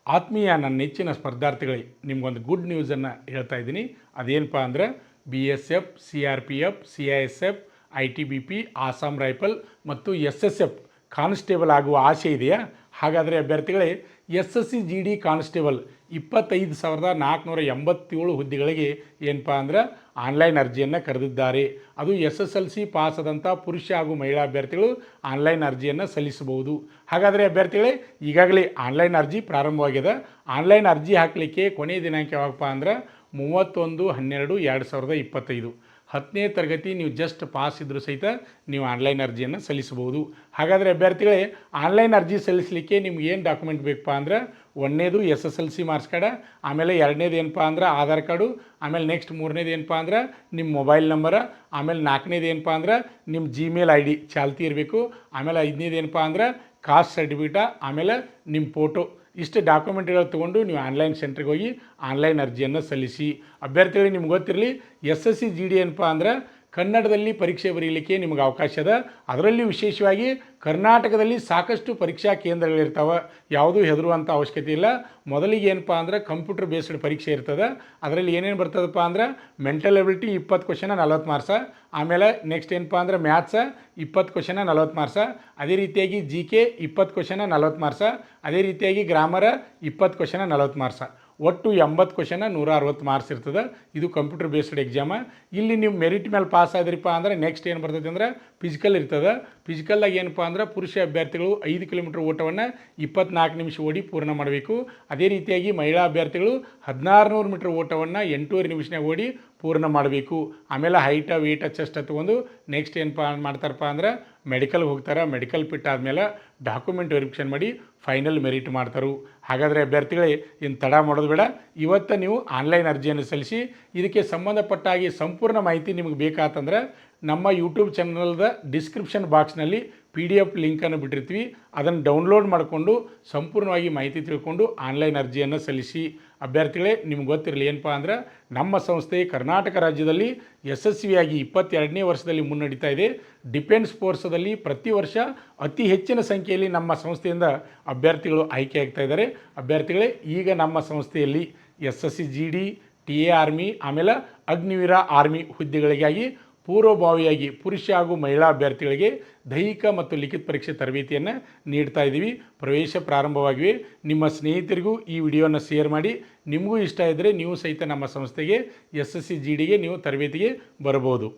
ಆತ್ಮೀಯ ನನ್ನ ನೆಚ್ಚಿನ ಸ್ಪರ್ಧಾರ್ಥಿಗಳಿಗೆ ನಿಮ್ಗೊಂದು ಗುಡ್ ನ್ಯೂಸನ್ನು ಹೇಳ್ತಾ ಇದ್ದೀನಿ. ಅದೇನಪ್ಪ ಅಂದರೆ BSF, CRPF, CISF, ITBP, Assam rifle ಮತ್ತು SSF ಕಾನ್ಸ್ಟೇಬಲ್ ಆಗುವ ಆಸೆ ಇದೆಯಾ? ಹಾಗಾದರೆ ಅಭ್ಯರ್ಥಿಗಳೇ SSC GD ಕಾನ್ಸ್ಟೇಬಲ್ 25,487 ಹುದ್ದೆಗಳಿಗೆ ಏನಪ್ಪ ಅಂದ್ರೆ ಆನ್ಲೈನ್ ಅರ್ಜಿಯನ್ನು ಕರೆದಿದ್ದಾರೆ. ಅದು SSLC ಪಾಸ್ ಆದಂಥ ಪುರುಷ ಹಾಗೂ ಮಹಿಳಾ ಅಭ್ಯರ್ಥಿಗಳು ಆನ್ಲೈನ್ ಅರ್ಜಿಯನ್ನು ಸಲ್ಲಿಸಬಹುದು. ಹಾಗಾದರೆ ಅಭ್ಯರ್ಥಿಗಳೇ ಈಗಾಗಲೇ ಆನ್ಲೈನ್ ಅರ್ಜಿ ಪ್ರಾರಂಭವಾಗಿದೆ. ಆನ್ಲೈನ್ ಅರ್ಜಿ ಹಾಕಲಿಕ್ಕೆ ಕೊನೆಯ ದಿನಾಂಕ ಯಾವಾಗಪ್ಪ ಅಂದ್ರೆ 31/12/2025. 10ನೇ ತರಗತಿ ನೀವು ಜಸ್ಟ್ ಪಾಸ್ ಇದ್ದರೂ ಸಹಿತ ನೀವು ಆನ್ಲೈನ್ ಅರ್ಜಿಯನ್ನು ಸಲ್ಲಿಸಬಹುದು. ಹಾಗಾದರೆ ಅಭ್ಯರ್ಥಿಗಳೇ ಆನ್ಲೈನ್ ಅರ್ಜಿ ಸಲ್ಲಿಸಲಿಕ್ಕೆ ನಿಮ್ಗೆ ಏನು ಡಾಕ್ಯುಮೆಂಟ್ ಬೇಕಪ್ಪ ಅಂದ್ರೆ ಒಂದನೇದು SSLC ಮಾರ್ಕ್ಸ್ ಕಾರ್ಡ, ಆಮೇಲೆ ಎರಡನೇದು ಏನಪ್ಪ ಅಂದ್ರೆ ಆಧಾರ್ ಕಾರ್ಡು, ಆಮೇಲೆ ನೆಕ್ಸ್ಟ್ ಮೂರನೇದು ಏನಪ್ಪ ಅಂದ್ರೆ ನಿಮ್ಮ ಮೊಬೈಲ್ ನಂಬರ, ಆಮೇಲೆ ನಾಲ್ಕನೇದು ಏನಪ್ಪ ಅಂದ್ರೆ ನಿಮ್ಮ Gmail ID ಚಾಲ್ತಿ ಇರಬೇಕು, ಆಮೇಲೆ ಐದನೇದು ಏನಪ್ಪ ಅಂದ್ರೆ ಕಾಸ್ಟ್ ಸರ್ಟಿಫಿಕೇಟ, ಆಮೇಲೆ ನಿಮ್ಮ ಫೋಟೋ. ಇಷ್ಟು ಡಾಕ್ಯುಮೆಂಟ್ಗಳು ತೊಗೊಂಡು ನೀವು ಆನ್ಲೈನ್ ಸೆಂಟ್ರಿಗೆ ಹೋಗಿ ಆನ್ಲೈನ್ ಅರ್ಜಿಯನ್ನು ಸಲ್ಲಿಸಿ. ಅಭ್ಯರ್ಥಿಗಳಿಗೆ ನಿಮ್ಗೆ ಗೊತ್ತಿರಲಿ SSC GD ಏನಪ್ಪ ಅಂದ್ರೆ ಕನ್ನಡದಲ್ಲಿ ಪರೀಕ್ಷೆ ಬರೀಲಿಕ್ಕೆ ನಿಮಗೆ ಅವಕಾಶ ಅದ. ಅದರಲ್ಲಿ ವಿಶೇಷವಾಗಿ ಕರ್ನಾಟಕದಲ್ಲಿ ಸಾಕಷ್ಟು ಪರೀಕ್ಷಾ ಕೇಂದ್ರಗಳಿರ್ತಾವೆ, ಯಾವುದೂ ಹೆದರುವಂಥ ಅವಶ್ಯಕತೆ ಇಲ್ಲ. ಮೊದಲಿಗೆ ಏನಪ್ಪ ಅಂದ್ರೆ ಕಂಪ್ಯೂಟರ್ ಬೇಸ್ಡ್ ಪರೀಕ್ಷೆ ಇರ್ತದೆ. ಅದರಲ್ಲಿ ಏನೇನು ಬರ್ತದಪ್ಪ ಅಂದ್ರೆ ಮೆಂಟಲ್ ಎಬಿಲಿಟಿ 20 ಕ್ವಶನ 40 ಮಾರ್ಕ್ಸ, ಆಮೇಲೆ ನೆಕ್ಸ್ಟ್ ಏನಪ್ಪ ಅಂದ್ರೆ ಮ್ಯಾಥ್ಸ 20 ಕ್ವಶನ 40 ಮಾರ್ಕ್ಸ, ಅದೇ ರೀತಿಯಾಗಿ GK 20 ಕ್ವಶನ 40 ಮಾರ್ಕ್ಸ, ಅದೇ ರೀತಿಯಾಗಿ ಗ್ರಾಮರ 20 ಕ್ವಶನ 40 ಮಾರ್ಕ್ಸ. ಒಟ್ಟು 80 ಕ್ವಶನ 160 ಮಾರ್ಕ್ಸ್ ಇರ್ತದೆ. ಇದು ಕಂಪ್ಯೂಟರ್ ಬೇಸ್ಡ್ ಎಕ್ಸಾಮ. ಇಲ್ಲಿ ನೀವು ಮೆರಿಟ್ ಮೇಲೆ ಪಾಸ್ ಆದ್ರಿಪ್ಪ ಅಂದ್ರೆ ನೆಕ್ಸ್ಟ್ ಏನು ಬರ್ತದೆ ಅಂದ್ರೆ ಫಿಸಿಕಲ್ ಇರ್ತದೆ. ಫಿಸಿಕಲ್ದಾಗ ಏನಪ್ಪ ಅಂದ್ರೆ ಪುರುಷ ಅಭ್ಯರ್ಥಿಗಳು 5 ಕಿಲೋಮೀಟರ್ ಓಟವನ್ನು 24 ನಿಮಿಷ ಓಡಿ ಪೂರ್ಣ ಮಾಡಬೇಕು. ಅದೇ ರೀತಿಯಾಗಿ ಮಹಿಳಾ ಅಭ್ಯರ್ಥಿಗಳು 1600 ಮೀಟರ್ ಓಟವನ್ನು 8.5 ನಿಮಿಷನಾಗ ಓಡಿ ಪೂರ್ಣ ಮಾಡಬೇಕು. ಆಮೇಲೆ ಹೈಟ ವೇಟ ಚೆಸ್ಟ್ ತೊಗೊಂಡು ನೆಕ್ಸ್ಟ್ ಏನಪ್ಪ ಮಾಡ್ತಾರಪ್ಪ ಅಂದ್ರೆ ಮೆಡಿಕಲ್ಗೆ ಹೋಗ್ತಾರೆ. ಮೆಡಿಕಲ್ ಫಿಟ್ ಆದಮೇಲೆ ಡಾಕ್ಯುಮೆಂಟ್ ವೆರಿಫಿಕೇಷನ್ ಮಾಡಿ ಫೈನಲ್ ಮೆರಿಟ್ ಮಾಡ್ತಾರೆ. ಹಾಗಾದರೆ ಅಭ್ಯರ್ಥಿಗಳೇ ಇನ್ನು ತಡ ಮಾಡೋದು ಬೇಡ, ಇವತ್ತು ನೀವು ಆನ್ಲೈನ್ ಅರ್ಜಿಯನ್ನು ಸಲ್ಲಿಸಿ. ಇದಕ್ಕೆ ಸಂಬಂಧಪಟ್ಟ ಹಾಗೆ ಸಂಪೂರ್ಣ ಮಾಹಿತಿ ನಿಮಗೆ ಬೇಕಾತಂದ್ರೆ ನಮ್ಮ ಯೂಟ್ಯೂಬ್ ಚಾನಲ್ದ ಡಿಸ್ಕ್ರಿಪ್ಷನ್ ಬಾಕ್ಸ್ನಲ್ಲಿ PDF ಲಿಂಕನ್ನು ಬಿಟ್ಟಿರ್ತೀವಿ. ಅದನ್ನು ಡೌನ್ಲೋಡ್ ಮಾಡಿಕೊಂಡು ಸಂಪೂರ್ಣವಾಗಿ ಮಾಹಿತಿ ತಿಳ್ಕೊಂಡು ಆನ್ಲೈನ್ ಅರ್ಜಿಯನ್ನು ಸಲ್ಲಿಸಿ. ಅಭ್ಯರ್ಥಿಗಳೇ ನಿಮ್ಗೆ ಗೊತ್ತಿರಲಿ ಏನಪ್ಪ ಅಂದ್ರೆ ನಮ್ಮ ಸಂಸ್ಥೆ ಕರ್ನಾಟಕ ರಾಜ್ಯದಲ್ಲಿ ಯಶಸ್ವಿಯಾಗಿ 22ನೇ ವರ್ಷದಲ್ಲಿ ಮುನ್ನಡೀತಾ ಇದೆ. ಡಿಫೆನ್ಸ್ ಫೋರ್ಸದಲ್ಲಿ ಪ್ರತಿ ವರ್ಷ ಅತಿ ಹೆಚ್ಚಿನ ಸಂಖ್ಯೆಯಲ್ಲಿ ನಮ್ಮ ಸಂಸ್ಥೆಯಿಂದ ಅಭ್ಯರ್ಥಿಗಳು ಆಯ್ಕೆ ಆಗ್ತಾ ಇದ್ದಾರೆ. ಅಭ್ಯರ್ಥಿಗಳೇ ಈಗ ನಮ್ಮ ಸಂಸ್ಥೆಯಲ್ಲಿ SSC GD, TA ಆರ್ಮಿ, ಆಮೇಲೆ ಅಗ್ನಿವೀರ ಆರ್ಮಿ ಹುದ್ದೆಗಳಿಗಾಗಿ ಪೂರ್ವಭಾವಿಯಾಗಿ ಪುರುಷ ಹಾಗೂ ಮಹಿಳಾ ಅಭ್ಯರ್ಥಿಗಳಿಗೆ ದೈಹಿಕ ಮತ್ತು ಲಿಖಿತ ಪರೀಕ್ಷೆ ತರಬೇತಿಯನ್ನು ನೀಡ್ತಾ ಇದ್ದೀವಿ. ಪ್ರವೇಶ ಪ್ರಾರಂಭವಾಗಿವೆ. ನಿಮ್ಮ ಸ್ನೇಹಿತರಿಗೂ ಈ ವಿಡಿಯೋನ ಶೇರ್ ಮಾಡಿ. ನಿಮಗೂ ಇಷ್ಟ ಇದ್ದರೆ ನೀವು ಸಹಿತ ನಮ್ಮ ಸಂಸ್ಥೆಗೆ SSC GDಗೆ ನೀವು ತರಬೇತಿಗೆ ಬರಬಹುದು.